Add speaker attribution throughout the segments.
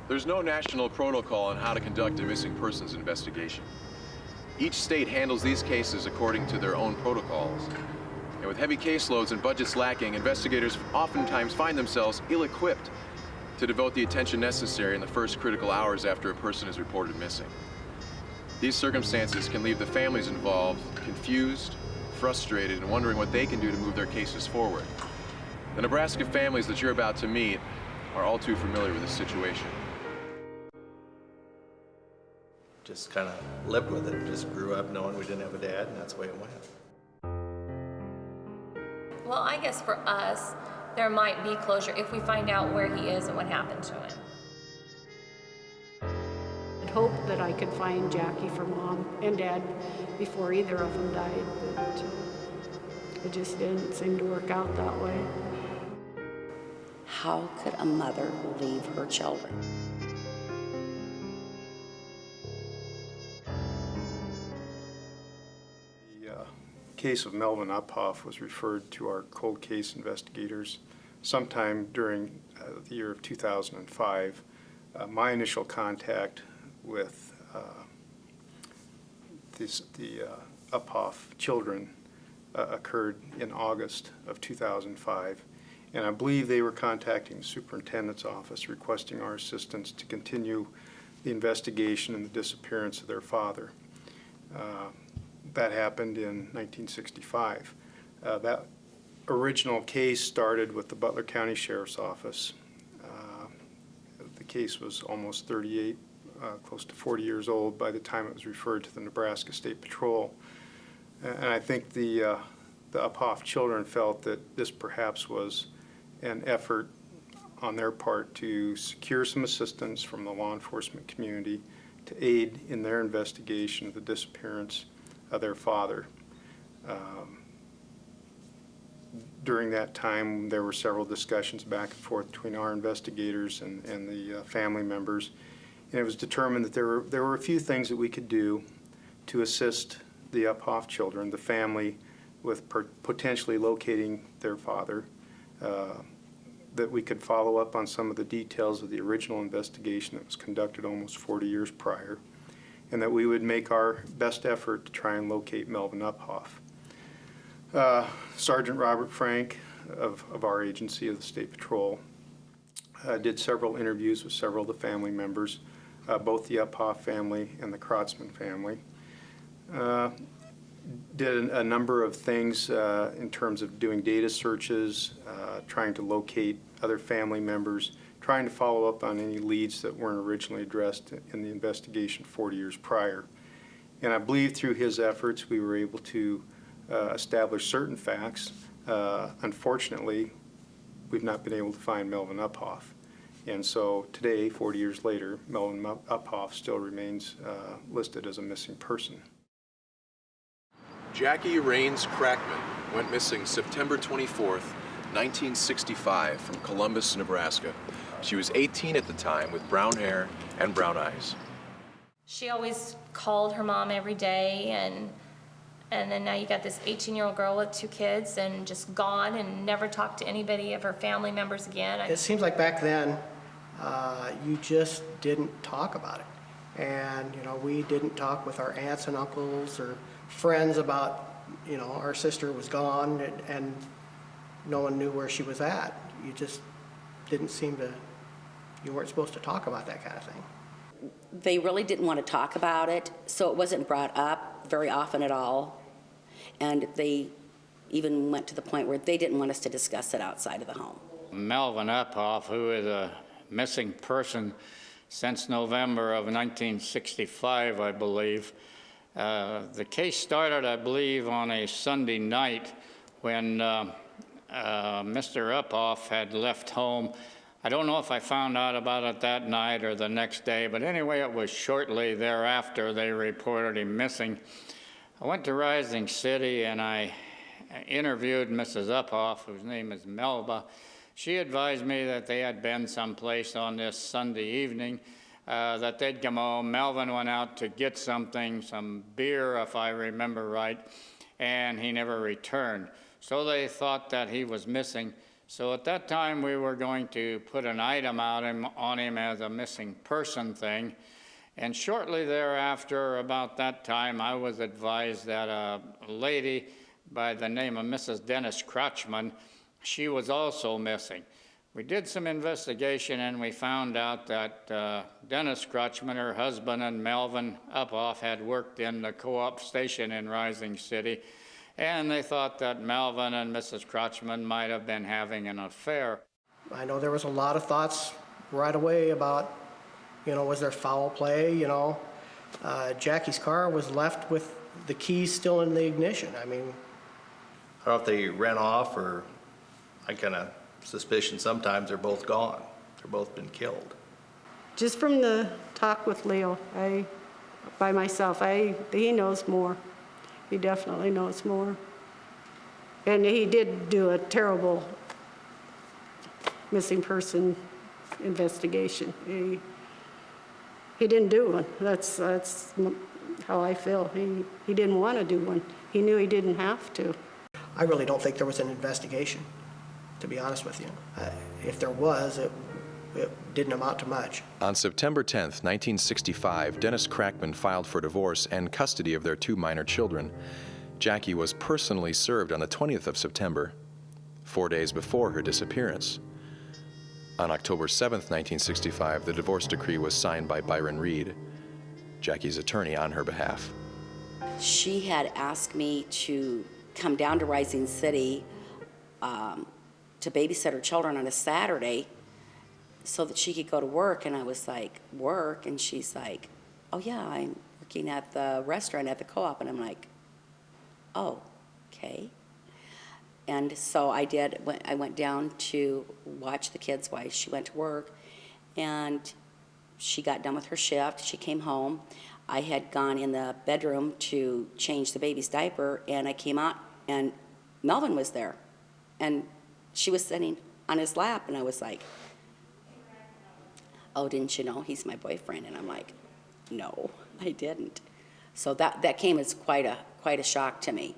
Speaker 1: There's no national protocol on how to conduct a missing persons investigation. Each state handles these cases according to their own protocols. And with heavy caseloads and budgets lacking, investigators oftentimes find themselves ill-equipped to devote the attention necessary in the first critical hours after a person is reported missing. These circumstances can leave the families involved confused, frustrated, and wondering what they can do to move their cases forward. The Nebraska families that you're about to meet are all too familiar with this situation.
Speaker 2: Just kind of lived with it, just grew up knowing we didn't have a dad, and that's the way it went.
Speaker 3: Well, I guess for us, there might be closure if we find out where he is and what happened to him.
Speaker 4: I'd hoped that I could find Jackie for Mom and Dad before either of them died, but it just didn't seem to work out that way.
Speaker 5: How could a mother leave her children?
Speaker 6: The case of Melvin Uphoff was referred to our cold case investigators sometime during the year of 2005. My initial contact with the Uphoff children occurred in August of 2005, and I believe they were contacting the superintendent's office requesting our assistance to continue the investigation and the disappearance of their father. That happened in 1965. That original case started with the Butler County Sheriff's Office. The case was almost 38, close to 40 years old by the time it was referred to the Nebraska State Patrol. And I think the Uphoff children felt that this perhaps was an effort on their part to secure some assistance from the law enforcement community to aid in their investigation of the disappearance of their father. During that time, there were several discussions back and forth between our investigators and the family members, and it was determined that there were a few things that we could do to assist the Uphoff children, the family, with potentially locating their father, that we could follow up on some of the details of the original investigation that was conducted almost 40 years prior, and that we would make our best effort to try and locate Melvin Uphoff. Sergeant Robert Frank of our agency, of the State Patrol, did several interviews with several of the family members, both the Uphoff family and the Krotzman family. Did a number of things in terms of doing data searches, trying to locate other family members, trying to follow up on any leads that weren't originally addressed in the investigation 40 years prior. And I believe through his efforts we were able to establish certain facts. Unfortunately, we've not been able to find Melvin Uphoff. And so today, 40 years later, Melvin Uphoff still remains listed as a missing person.
Speaker 1: Jackie Rains Crackman went missing September 24th, 1965 from Columbus, Nebraska. She was 18 at the time with brown hair and brown eyes.
Speaker 3: She always called her mom every day, and then now you got this 18-year-old girl with 2 kids and just gone and never talked to anybody of her family members again.
Speaker 7: It seems like back then you just didn't talk about it. And, you know, we didn't talk with our aunts and uncles or friends about, you know, our sister was gone and no one knew where she was at. You just didn't seem to, you weren't supposed to talk about that kind of thing.
Speaker 5: They really didn't want to talk about it, so it wasn't brought up very often at all. And they even went to the point where they didn't want us to discuss it outside of the home.
Speaker 8: Melvin Uphoff, who is a missing person since November of 1965, I believe. The case started, I believe, on a Sunday night when Mr. Uphoff had left home. I don't know if I found out about it that night or the next day, but anyway, it was shortly thereafter they reported him missing. I went to Rising City and I interviewed Mrs. Uphoff, whose name is Melba. She advised me that they had been someplace on this Sunday evening, that they'd come home. Melvin went out to get something, some beer, if I remember right, and he never returned. So they thought that he was missing. So at that time, we were going to put an item out on him as a missing person thing. And shortly thereafter, about that time, I was advised that a lady by the name of Mrs. Dennis Crutchman, she was also missing. We did some investigation and we found out that Dennis Crutchman, her husband, and Melvin Uphoff had worked in the co-op station in Rising City, and they thought that Melvin and Mrs. Crutchman might have been having an affair.
Speaker 7: I know there was a lot of thoughts right away about, was there foul play, Jackie's car was left with the keys still in the ignition. I mean,
Speaker 2: I don't know if they ran off, or I kind of suspicion sometimes they're both gone. They're both been killed.
Speaker 4: Just from the talk with Leo, by myself, he knows more. He definitely knows more. And he did do a terrible missing person investigation. He didn't do one. That's how I feel. He didn't want to do one. He knew he didn't have to.
Speaker 7: I really don't think there was an investigation, to be honest with you. If there was, it didn't amount to much.
Speaker 1: On September 10th, 1965, Dennis Crackman filed for divorce and custody of their 2 minor children. Jackie was personally served on the 20th of September, 4 days before her disappearance. On October 7th, 1965, the divorce decree was signed by Byron Reed, Jackie's attorney on her behalf.
Speaker 5: She had asked me to come down to Rising City to babysit her children on a Saturday so that she could go to work. And I was like, work? And she's like, oh yeah, I'm working at the restaurant at the co-op. And I'm like, oh, okay. And so I did. I went down to watch the kids while she went to work, and she got done with her shift. She came home. I had gone in the bedroom to change the baby's diaper, and I came out, and Melvin was there, and she was sitting on his lap, and I was like, oh, didn't you know he's my boyfriend? And I'm like, no, I didn't. So that came as quite a shock to me,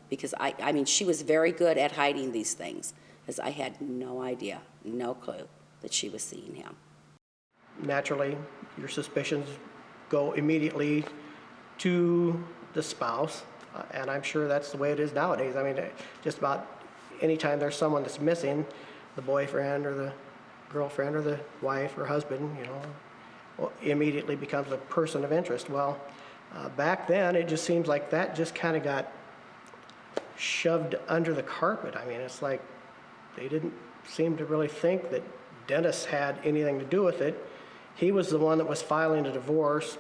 Speaker 5: because I mean, she was very good at hiding these things, because I had no idea, no clue that she was seeing him.
Speaker 7: Naturally, your suspicions go immediately to the spouse, and I'm sure that's the way it is nowadays. I mean, just about anytime there's someone that's missing, the boyfriend or the girlfriend or the wife or husband, immediately becomes a person of interest. Well, back then, it just seems like that just kind of got shoved under the carpet. I mean, it's like they didn't seem to really think that Dennis had anything to do with it. He was the one that was filing a divorce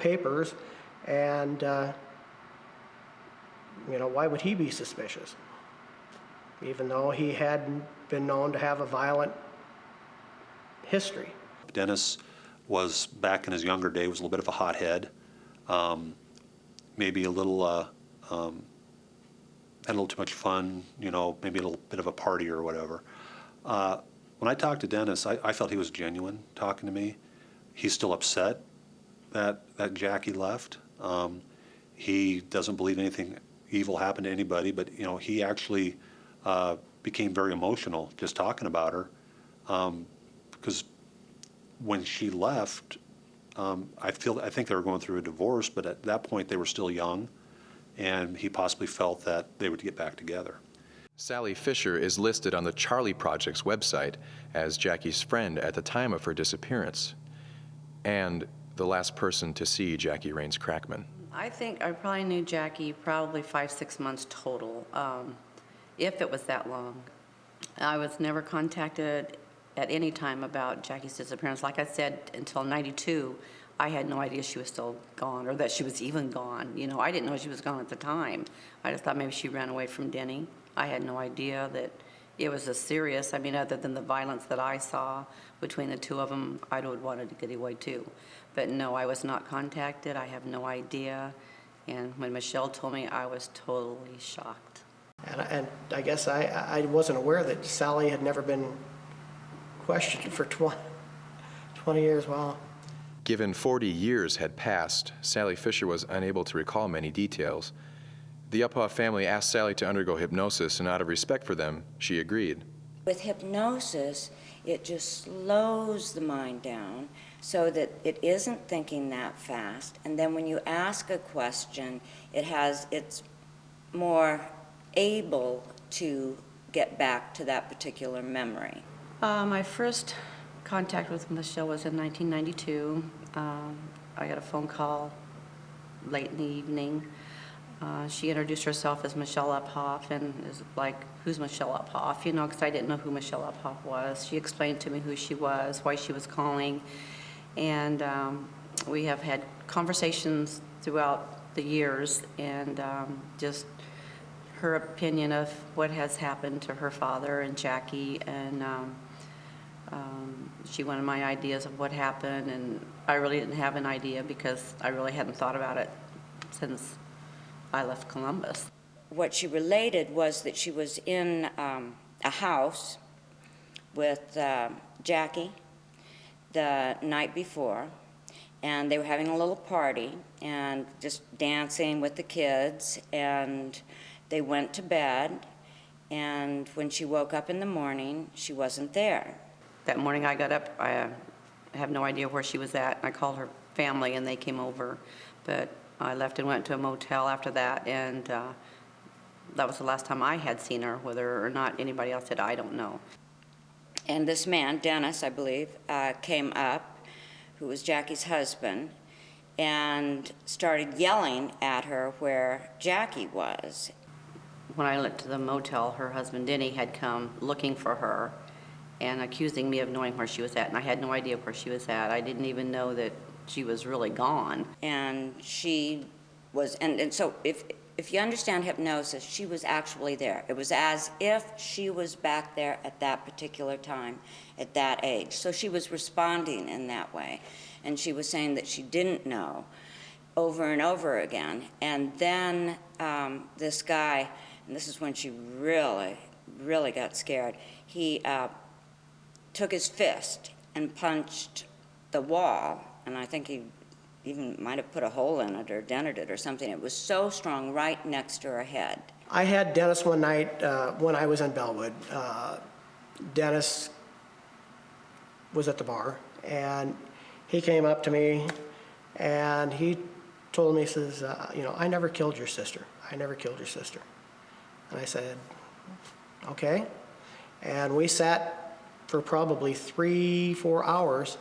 Speaker 7: papers, and why would he be suspicious? Even though he had been known to have a violent history.
Speaker 9: Dennis was, back in his younger day, was a little bit of a hothead, maybe a little, had a little too much fun, maybe a little bit of a party or whatever. When I talked to Dennis, I felt he was genuine talking to me. He's still upset that Jackie left. He doesn't believe anything evil happened to anybody, but he actually became very emotional just talking about her, because when she left, I think they were going through a divorce, but at that point they were still young, and he possibly felt that they would get back together.
Speaker 1: Sally Fisher is listed on the Charlie Project's website as Jackie's friend at the time of her disappearance, and the last person to see Jackie Raines Crackman.
Speaker 10: I think I probably knew Jackie probably 5-6 months total, if it was that long. I was never contacted at any time about Jackie's disappearance. Like I said, until '92, I had no idea she was still gone, or that she was even gone. I didn't know she was gone at the time. I just thought maybe she ran away from Denny. I had no idea that it was as serious. I mean, other than the violence that I saw between the two of them, I would have wanted to get away too. But no, I was not contacted. I have no idea. And when Michelle told me, I was totally shocked.
Speaker 7: And I guess I wasn't aware that Sally had never been questioned for 20 years. Wow.
Speaker 1: Given 40 years had passed, Sally Fisher was unable to recall many details. The Uphoff family asked Sally to undergo hypnosis, and out of respect for them, she agreed.
Speaker 11: With hypnosis, it just slows the mind down so that it isn't thinking that fast. And then when you ask a question, it's more able to get back to that particular memory.
Speaker 10: My first contact with Michelle was in 1992. I got a phone call late in the evening. She introduced herself as Michelle Uphoff, and is like, who's Michelle Uphoff? You know, because I didn't know who Michelle Uphoff was. She explained to me who she was, why she was calling, and we have had conversations throughout the years, and just her opinion of what has happened to her father and Jackie, and she wanted my ideas of what happened, and I really didn't have an idea because I really hadn't thought about it since I left Columbus.
Speaker 11: What she related was that she was in a house with Jackie the night before, and they were having a little party and just dancing with the kids, and they went to bed, and when she woke up in the morning, she wasn't there.
Speaker 10: That morning I got up, I have no idea where she was at. I called her family and they came over, but I left and went to a motel after that, and that was the last time I had seen her. Whether or not anybody else did, I don't know.
Speaker 11: And this man, Dennis, I believe, came up, who was Jackie's husband, and started yelling at her where Jackie was.
Speaker 10: When I went to the motel, her husband Denny had come looking for her and accusing me of knowing where she was at, and I had no idea where she was at. I didn't even know that she was really gone.
Speaker 11: And she was, and so if you understand hypnosis, she was actually there. It was as if she was back there at that particular time, at that age. So she was responding in that way. And she was saying that she didn't know over and over again. And then this guy, and this is when she really, really got scared, he took his fist and punched the wall, and I think he even might have put a hole in it or dented it or something. It was so strong, right next to her head.
Speaker 7: I had Dennis one night when I was in Bellwood. Dennis was at the bar, and he came up to me, and he told me, he says, I never killed your sister. I never killed your sister. And I said, okay. And we sat for probably 3-4 hours,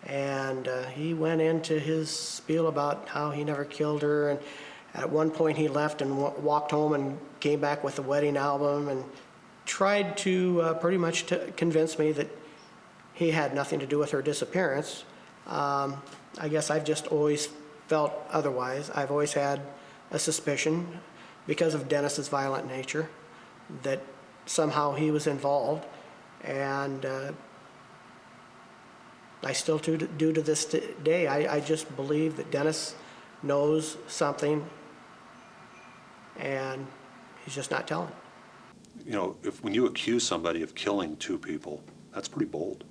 Speaker 7: and he went into his spiel about how he never killed her, and at one point he left and walked home and came back with the wedding album and tried to pretty much to convince me that he had nothing to do with her disappearance. I guess I've just always felt otherwise. I've always had a suspicion, because of Dennis's violent nature, that somehow he was involved. And I still do to this day. I just believe that Dennis knows something, and he's just not telling.
Speaker 9: You know, when you accuse somebody of killing 2 people, that's pretty bold.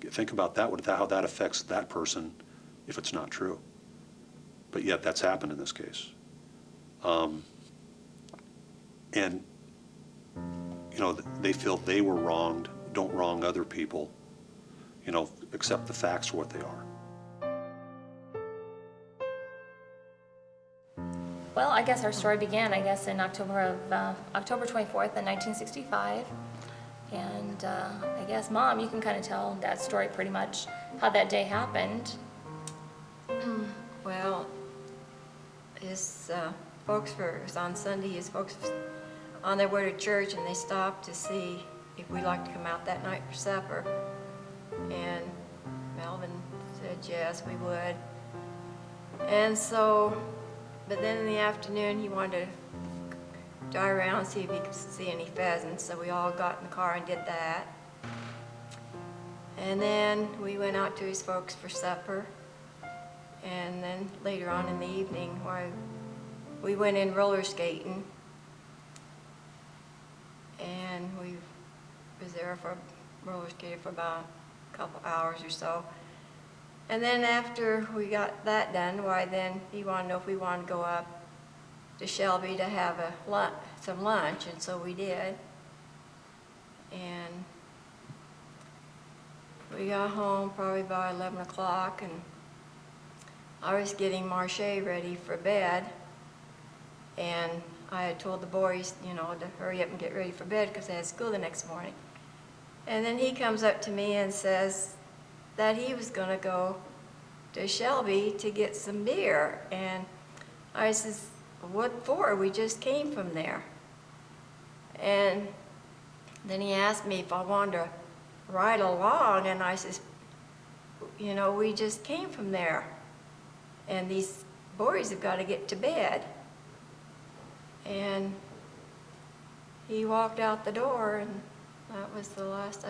Speaker 9: Think about that, how that affects that person if it's not true. But yet that's happened in this case. And they feel they were wronged. Don't wrong other people. Accept the facts for what they are.
Speaker 3: Well, I guess our story began, in October 24th in 1965. And I guess, Mom, you can kind of tell that story pretty much, how that day happened.
Speaker 12: Well, his folks it was on Sunday, his folks was on their way to church, and they stopped to see if we'd like to come out that night for supper. And Melvin said yes, we would. And so, but then in the afternoon, he wanted to drive around and see if he could see any pheasants, so we all got in the car and did that. And then we went out to his folks for supper. And then later on in the evening, we went in roller skating, and we was there for roller skating for about a couple hours or so. And then after we got that done, then he wanted to know if we wanted to go up to Shelby to have some lunch, and so we did. And we got home probably by 11 o'clock, and I was getting Marche ready for bed. And I had told the boys, you know, to hurry up and get ready for bed because they had school the next morning. And then he comes up to me and says that he was going to go to Shelby to get some beer. And I says, what for? We just came from there. And then he asked me if I wanted to ride along, and I says, you know, we just came from there. And these boys have got to get to bed. And he walked out the door, and that was the last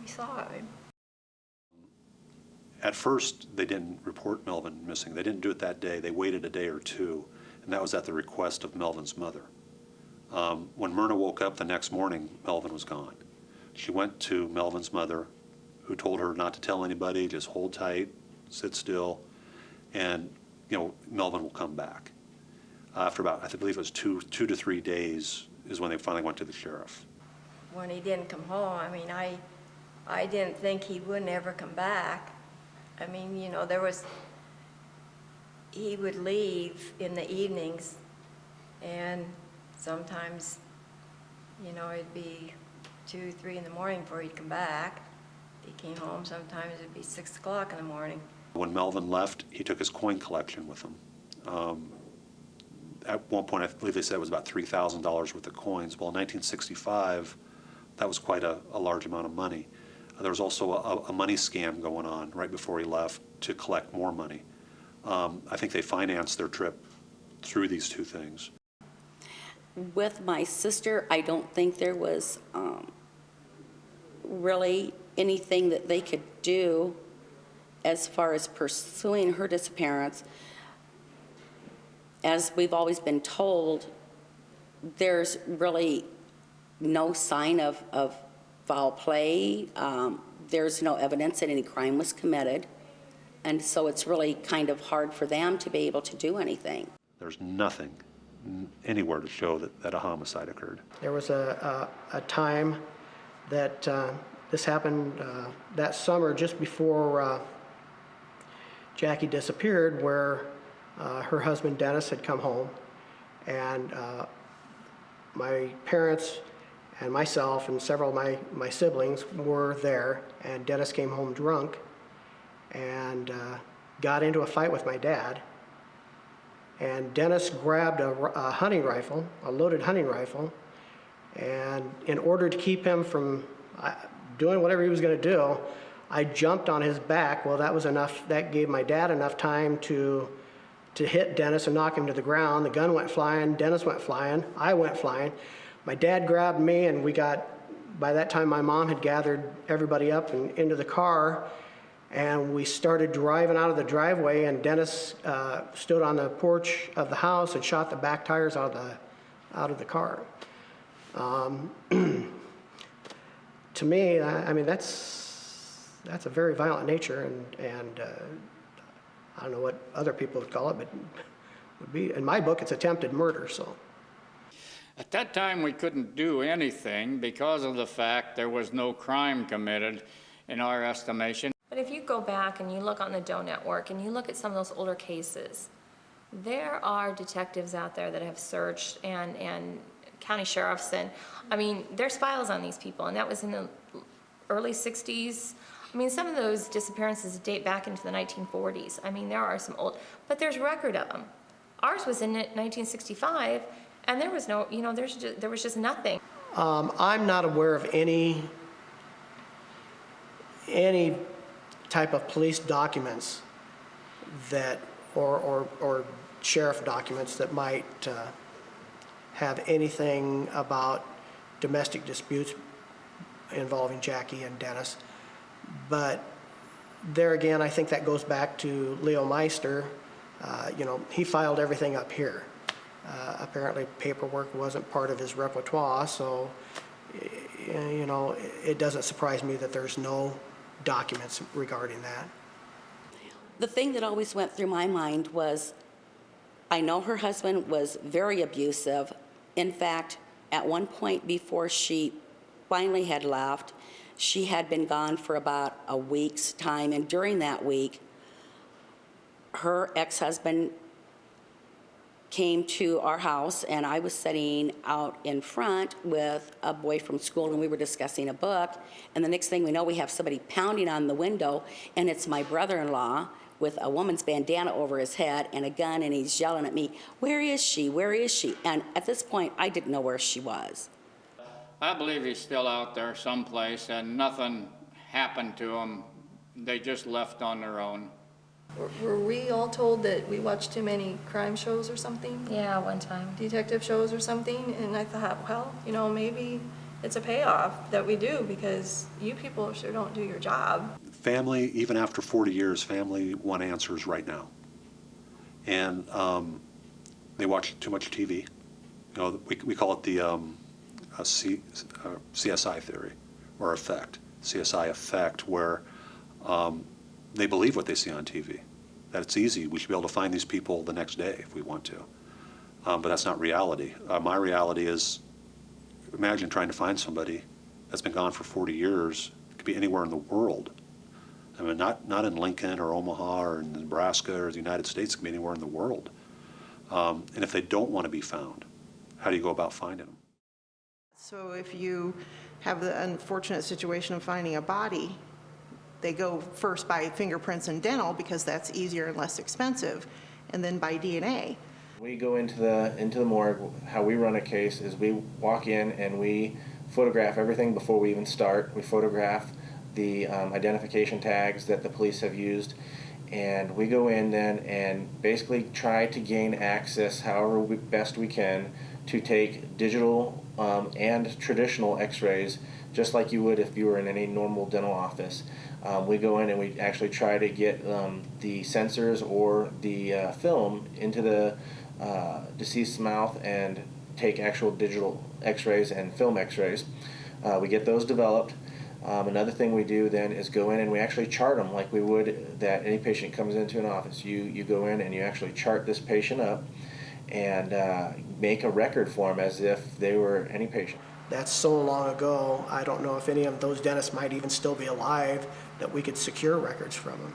Speaker 12: we saw of him.
Speaker 9: At first, they didn't report Melvin missing. They didn't do it that day. They waited a day or two, and that was at the request of Melvin's mother. When Myrna woke up the next morning, Melvin was gone. She went to Melvin's mother, who told her not to tell anybody, just hold tight, sit still, and, you know, Melvin will come back. After about, I believe it was two to 3 days is when they finally went to the sheriff.
Speaker 12: When he didn't come home, I mean, I didn't think he wouldn't ever come back. I mean, you know, he would leave in the evenings, and sometimes, you know, it'd be 2, 3 in the morning before he'd come back. If he came home, sometimes it'd be 6 o'clock in the morning.
Speaker 9: When Melvin left, he took his coin collection with him. At one point, I believe they said it was about $3,000 worth of coins. Well, in 1965, that was quite a large amount of money. There was also a money scam going on right before he left to collect more money. I think they financed their trip through these two things.
Speaker 5: With my sister, I don't think there was really anything that they could do as far as pursuing her disappearance. As we've always been told, there's really no sign of foul play. There's no evidence that any crime was committed. And so it's really kind of hard for them to be able to do anything.
Speaker 9: There's nothing anywhere to show that a homicide occurred.
Speaker 7: There was a time that this happened that summer just before Jackie disappeared, where her husband Dennis had come home, and my parents and myself and several of my siblings were there, and Dennis came home drunk and got into a fight with my dad. And Dennis grabbed a hunting rifle, a loaded hunting rifle, and in order to keep him from doing whatever he was going to do, I jumped on his back. Well, that was enough. That gave my dad enough time to hit Dennis and knock him to the ground. The gun went flying, Dennis went flying, I went flying. My dad grabbed me, and by that time my mom had gathered everybody up and into the car, and we started driving out of the driveway, and Dennis stood on the porch of the house and shot the back tires out of the car. To me, I mean, that's a very violent nature, and I don't know what other people would call it, but would be, in my book, it's attempted murder. So
Speaker 8: At that time, we couldn't do anything because of the fact there was no crime committed in our estimation.
Speaker 3: But if you go back and you look on the Doe Network and you look at some of those older cases, there are detectives out there that have searched and county sheriffs, and I mean, there's files on these people, and that was in the early 60s. I mean, some of those disappearances date back into the 1940s. I mean, there are some old, but there's record of them. Ours was in 1965, and there was no, you know, there was just nothing.
Speaker 7: I'm not aware of any type of police documents that, or sheriff documents that might have anything about domestic disputes involving Jackie and Dennis. But there again, I think that goes back to Leo Meister. You know, he filed everything up here. Apparently paperwork wasn't part of his repertoire, so, you know, it doesn't surprise me that there's no documents regarding that.
Speaker 5: The thing that always went through my mind was, I know her husband was very abusive. In fact, at one point before she finally had left. She had been gone for about a week's time, and during that week, her ex-husband came to our house, and I was sitting out in front with a boy from school, and we were discussing a book, and the next thing we know, we have somebody pounding on the window, and it's my brother-in-law with a woman's bandana over his head and a gun, and he's yelling at me, "Where is she? Where is she?" And at this point, I didn't know where she was.
Speaker 8: I believe he's still out there someplace, and nothing happened to him. They just left on their own.
Speaker 12: Were we all told that we watched too many crime shows or something?
Speaker 3: Yeah, one time.
Speaker 12: Detective shows or something? And I thought, well, you know, maybe it's a payoff that we do, because you people sure don't do your job.
Speaker 9: Family, even after 40 years, family want answers right now. And they watch too much TV. You know, we call it the CSI theory, or effect, CSI effect, where they believe what they see on TV, that it's easy. We should be able to find these people the next day if we want to. But that's not reality. My reality is, imagine trying to find somebody that's been gone for 40 years. It could be anywhere in the world. I mean, not in Lincoln or Omaha or in Nebraska or the United States. It could be anywhere in the world. And if they don't want to be found, how do you go about finding them?
Speaker 13: So if you have the unfortunate situation of finding a body, they go first by fingerprints and dental because that's easier and less expensive, and then by DNA.
Speaker 14: We go into the morgue. How we run a case is we walk in and we photograph everything before we even start. We photograph the identification tags that the police have used, and we go in then and basically try to gain access however best we can to take digital and traditional x-rays, just like you would if you were in any normal dental office. We go in and we actually try to get the sensors or the film into the deceased's mouth and take actual digital x-rays and film x-rays. We get those developed. Another thing we do then is go in and we actually chart them like we would that any patient comes into an office. You go in and you actually chart this patient up and make a record for them as if they were any patient.
Speaker 7: That's so long ago, I don't know if any of those dentists might even still be alive that we could secure records from them.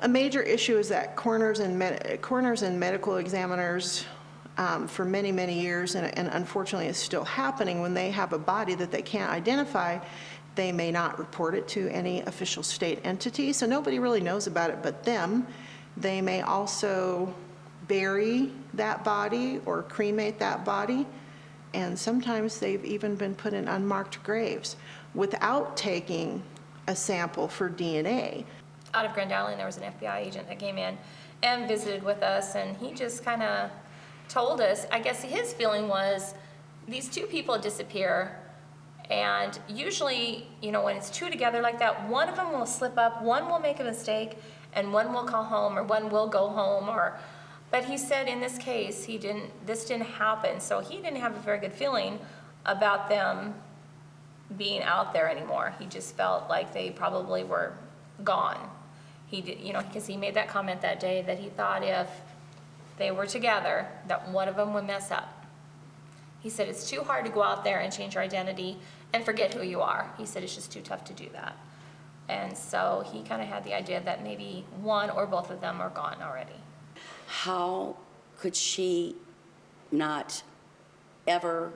Speaker 13: A major issue is that coroners and medical examiners for many, many years, and unfortunately it's still happening, when they have a body that they can't identify, they may not report it to any official state entity, so nobody really knows about it but them. They may also bury that body or cremate that body, and sometimes they've even been put in unmarked graves without taking a sample for DNA.
Speaker 3: Out of Grand Island, there was an FBI agent that came in and visited with us, and he just kind of told us, I guess his feeling was, these two people disappear, and usually, you know, when it's two together like that, one of them will slip up, one will make a mistake, and one will call home, or one will go home, but he said in this case, this didn't happen, so he didn't have a very good feeling about them being out there anymore. He just felt like they probably were gone. He did, you know, because he made that comment that day that he thought if they were together, that one of them would mess up. He said it's too hard to go out there and change your identity and forget who you are. He said it's just too tough to do that. And so he kind of had the idea that maybe one or both of them are gone already.
Speaker 5: How could she not ever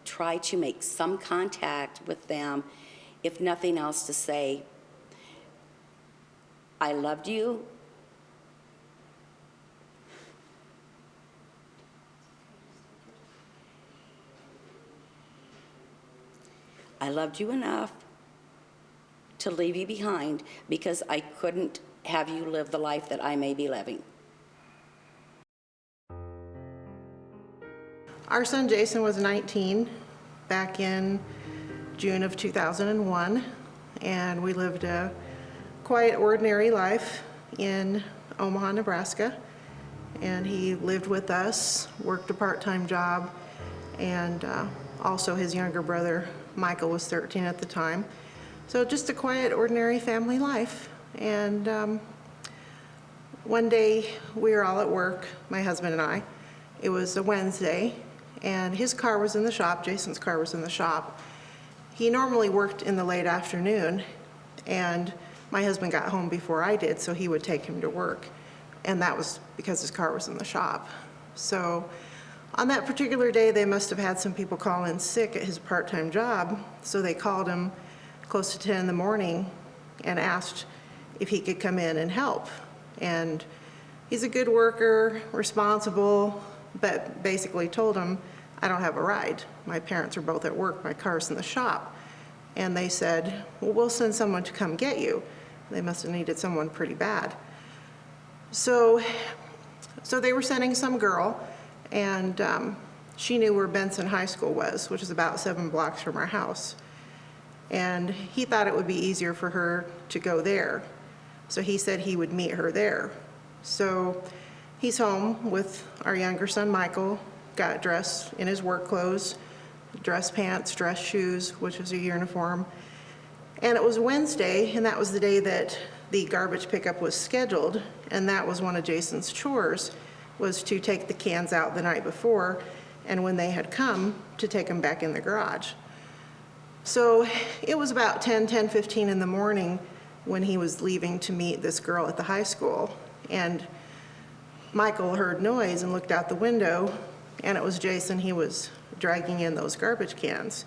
Speaker 5: try to make some contact with them, if nothing else, to say, I loved you, I loved you enough to leave you behind because I couldn't have you live the life that I may be living.
Speaker 13: Our son Jason was 19 back in June of 2001, and we lived a quiet, ordinary life in Omaha, Nebraska. And he lived with us, worked a part-time job, and also his younger brother, Michael, was 13 at the time. So just a quiet, ordinary family life. And one day, we were all at work, my husband and I. It was a Wednesday, and his car was in the shop, Jason's car was in the shop, He normally worked in the late afternoon, and my husband got home before I did, so he would take him to work. And that was because his car was in the shop. So on that particular day, they must have had some people call in sick at his part-time job, so they called him close to 10 in the morning and asked if he could come in and help. And he's a good worker, responsible, but basically told him, I don't have a ride. My parents are both at work, my car's in the shop. And they said, well, we'll send someone to come get you. They must have needed someone pretty bad. So they were sending some girl, and she knew where Benson High School was, which is about 7 blocks from our house. And he thought it would be easier for her to go there. So he said he would meet her there. So he's home with our younger son, Michael, got dressed in his work clothes, dress pants, dress shoes, which is a uniform. And it was Wednesday, and that was the day that the garbage pickup was scheduled, and that was one of Jason's chores, was to take the cans out the night before, and when they had come, to take them back in the garage. So it was about 10:15 in the morning when he was leaving to meet this girl at the high school, and Michael heard noise and looked out the window, and it was Jason. He was dragging in those garbage cans,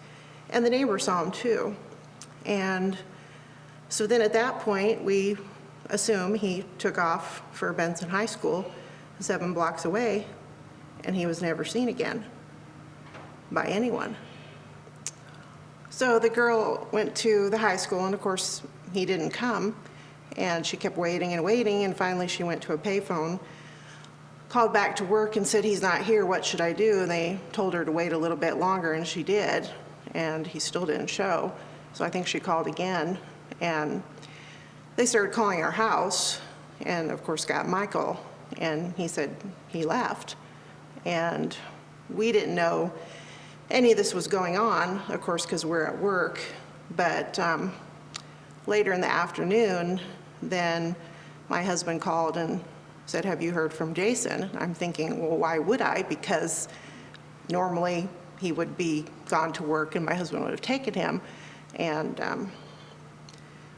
Speaker 13: and the neighbor saw him too. And so then at that point, we assume he took off for Benson High School, 7 blocks away, and he was never seen again by anyone. So the girl went to the high school, and of course, he didn't come, and she kept waiting and waiting, and finally she went to a payphone, called back to work and said, he's not here, what should I do? And they told her to wait a little bit longer, and she did, and he still didn't show. So I think she called again, and they started calling our house, and of course got Michael, and he said he left. And we didn't know any of this was going on, of course, because we're at work. But later in the afternoon, then my husband called and said, have you heard from Jason? I'm thinking, well, why would I? Because normally he would be gone to work and my husband would have taken him. And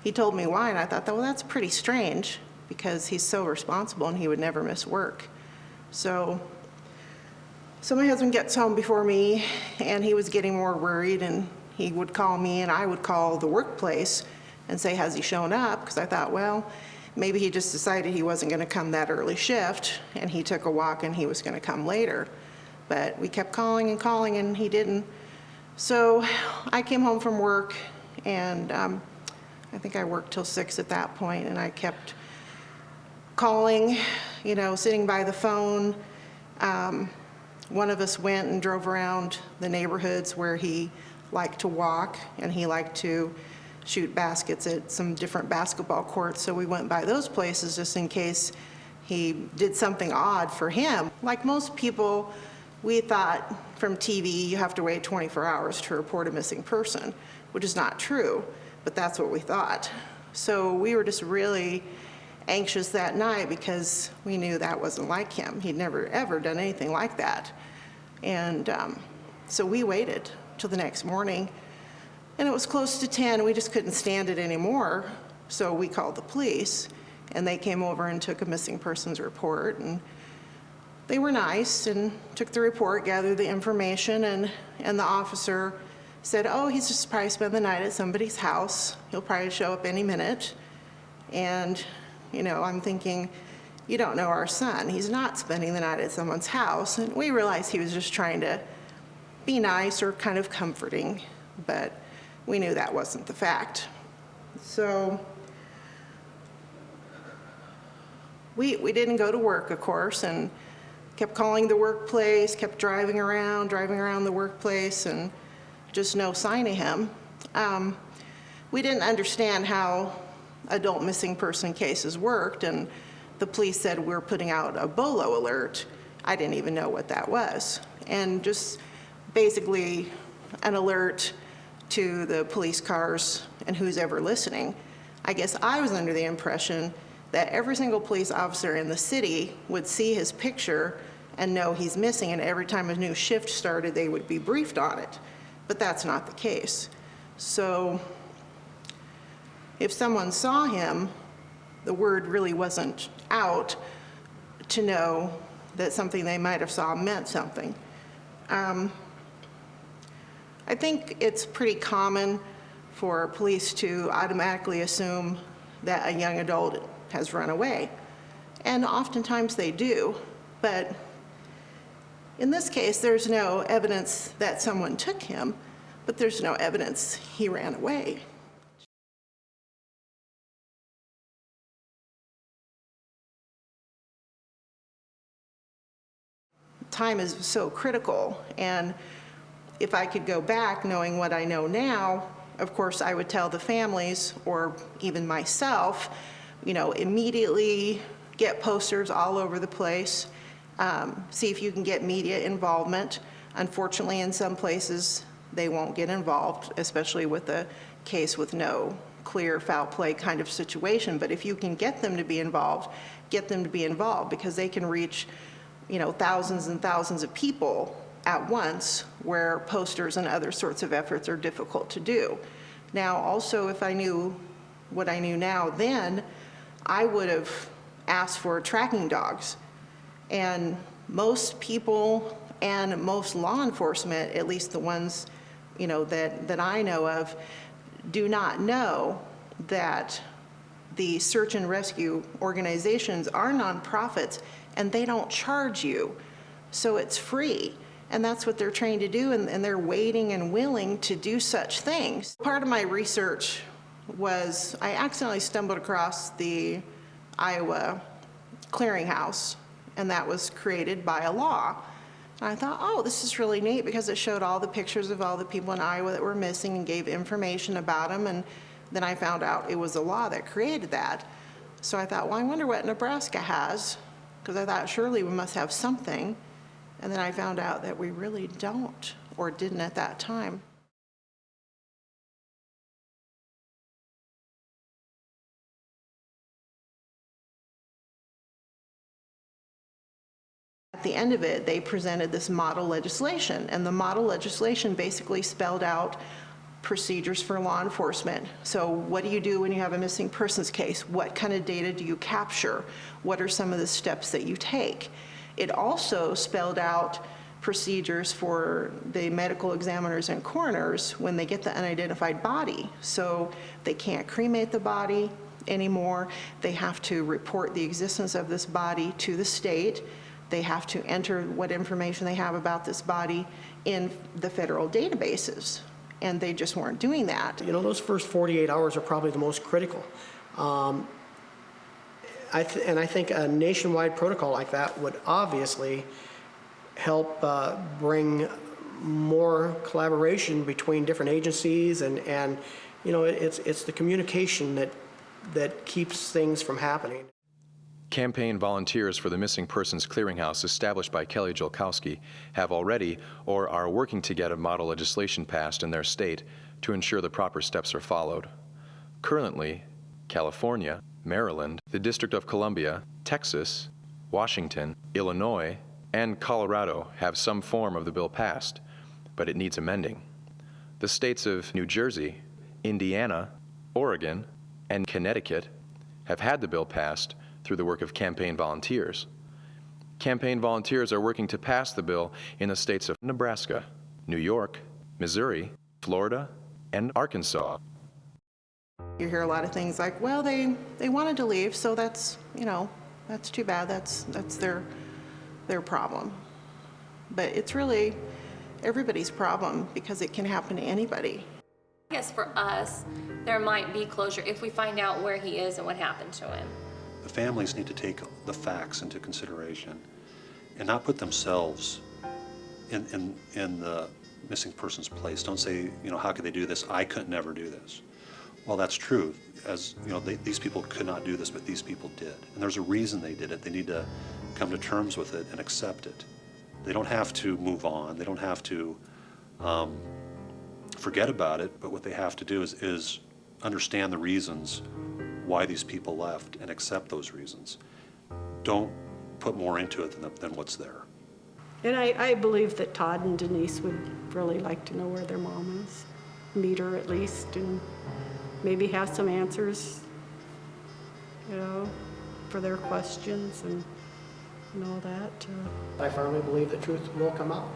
Speaker 13: he told me why, and I thought, well, that's pretty strange because he's so responsible and he would never miss work. So my husband gets home before me, and he was getting more worried, and he would call me, and I would call the workplace and say, has he shown up? Because I thought, well, maybe he just decided he wasn't going to come that early shift, and he took a walk and he was going to come later. But we kept calling and calling, and he didn't. So I came home from work, and I think I worked till 6 at that point, and I kept calling, sitting by the phone. One of us went and drove around the neighborhoods where he liked to walk, and he liked to shoot baskets at some different basketball courts. So we went by those places just in case he did something odd for him. Like most people, we thought from TV you have to wait 24 hours to report a missing person, which is not true, but that's what we thought. So we were just really anxious that night because we knew that wasn't like him. He'd never ever done anything like that. And so we waited till the next morning, and it was close to 10. We just couldn't stand it anymore. So we called the police, and they came over and took a missing persons report, and they were nice and took the report, gathered the information, and the officer said, oh, he's just probably spent the night at somebody's house. He'll probably show up any minute. And I'm thinking, you don't know our son. He's not spending the night at someone's house. And we realized he was just trying to be nice or kind of comforting, but we knew that wasn't the fact. So we didn't go to work, of course, and kept calling the workplace, kept driving around the workplace, and just no sign of him. We didn't understand how adult missing person cases worked, and the police said we're putting out a BOLO alert. I didn't even know what that was. And just basically an alert to the police cars and who's ever listening. I guess I was under the impression that every single police officer in the city would see his picture and know he's missing, and every time a new shift started, they would be briefed on it. But that's not the case. So if someone saw him, the word really wasn't out to know that something they might have saw meant something. I think it's pretty common for police to automatically assume that a young adult has run away. And oftentimes they do, but in this case, there's no evidence that someone took him, but there's no evidence he ran away. Time is so critical, and if I could go back knowing what I know now, of course I would tell the families, or even myself, immediately get posters all over the place, see if you can get media involvement. Unfortunately, in some places, they won't get involved, especially with a case with no clear foul play kind of situation. But if you can get them to be involved, get them to be involved, because they can reach thousands and thousands of people at once, where posters and other sorts of efforts are difficult to do. Now, also, if I knew what I knew now then, I would have asked for tracking dogs. And most people and most law enforcement, at least the ones that I know of, do not know that the search and rescue organizations are nonprofits, and they don't charge you. So it's free. And that's what they're trained to do, and they're waiting and willing to do such things. Part of my research was I accidentally stumbled across the Iowa Clearinghouse, and that was created by a law. And I thought, oh, this is really neat, because it showed all the pictures of all the people in Iowa that were missing and gave information about them, and then I found out it was a law that created that. So I thought, well, I wonder what Nebraska has, because I thought surely we must have something. And then I found out that we really don't, or didn't at that time. At the end of it, they presented this model legislation, and the model legislation basically spelled out procedures for law enforcement. So what do you do when you have a missing persons case? What kind of data do you capture? What are some of the steps that you take? It also spelled out procedures for the medical examiners and coroners when they get the unidentified body. So they can't cremate the body anymore. They have to report the existence of this body to the state. They have to enter what information they have about this body in the federal databases. And they just weren't doing that.
Speaker 7: Those first 48 hours are probably the most critical. I think a nationwide protocol like that would obviously help bring more collaboration between different agencies, and it's the communication that keeps things from happening.
Speaker 1: Campaign volunteers for the Missing Persons Clearinghouse, established by Kelly Jolkowski, have already or are working to get a model legislation passed in their state to ensure the proper steps are followed. Currently, California, Maryland, the District of Columbia, Texas, Washington, Illinois, and Colorado have some form of the bill passed, but it needs amending. The states of New Jersey, Indiana, Oregon, and Connecticut have had the bill passed through the work of campaign volunteers. Campaign volunteers are working to pass the bill in the states of Nebraska, New York, Missouri, Florida, and Arkansas.
Speaker 13: You hear a lot of things like, well, they wanted to leave, so that's too bad. That's their problem. But it's really everybody's problem, because it can happen to anybody.
Speaker 3: I guess for us, there might be closure if we find out where he is and what happened to him.
Speaker 9: The families need to take the facts into consideration and not put themselves in the missing person's place. Don't say, how could they do this? I could never do this. Well, that's true. As these people could not do this, but these people did. And there's a reason they did it. They need to come to terms with it and accept it. They don't have to move on. They don't have to forget about it, but what they have to do is understand the reasons why these people left and accept those reasons. Don't put more into it than what's there.
Speaker 4: And I believe that Todd and Denise would really like to know where their mom is. meet her at least and maybe have some answers, for their questions and all that.
Speaker 7: I firmly believe the truth will come out.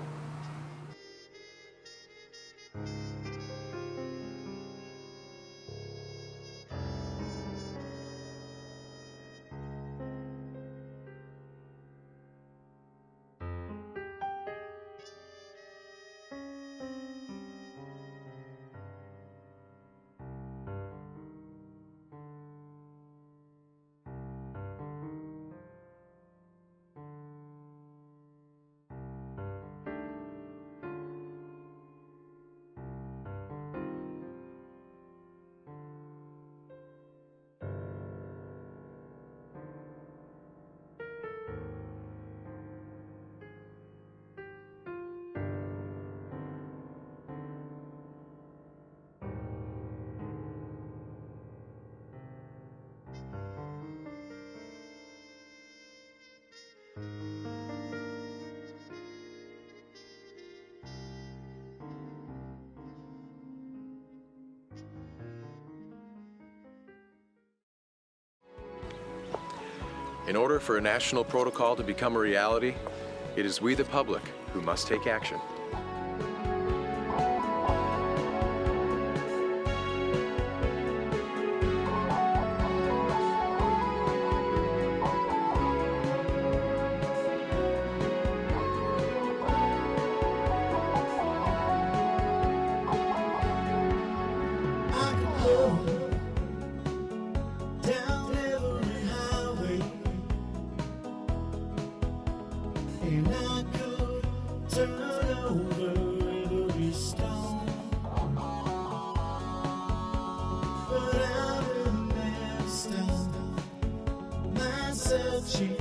Speaker 1: In order for a national protocol to become a reality, it is we, the public, who must take action.
Speaker 15: And I could turn over every stone, but I will never stop my searching.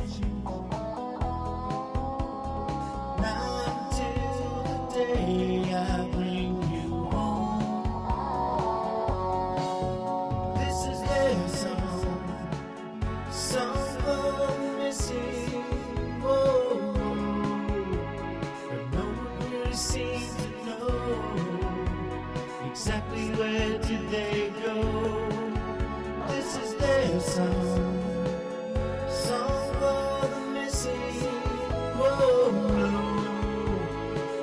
Speaker 15: Not until the day I bring you home. This is their song for the missing. Whoa. Seem to know exactly where did they go. This is their song for the missing. Whoa,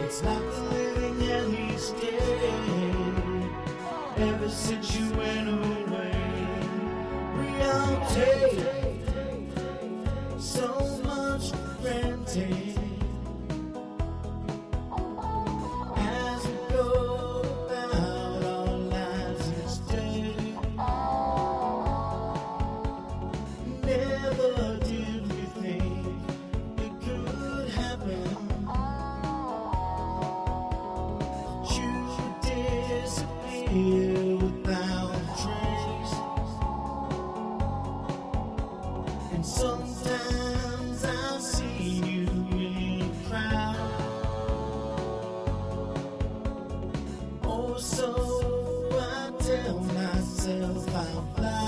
Speaker 15: it's like the living hell each day. Ever since you went away, we all take so much for granted. Never did we think it could happen. You disappear without a trace. And sometimes I've seen you in a crowd. Oh, so I tell myself out loud.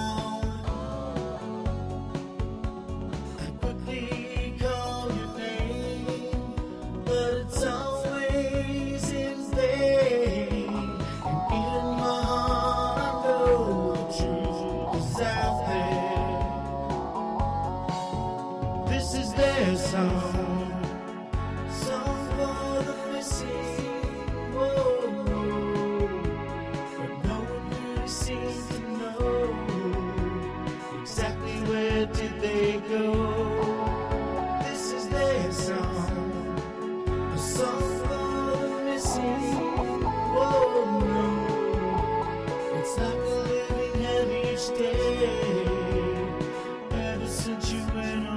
Speaker 15: This is their song for the missing. Whoa, but no one really seems to know exactly where did they go. This is their song, a song for the missing. Whoa, it's like a living hell each day. Ever since you went away.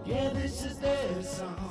Speaker 15: Yeah, this is their song.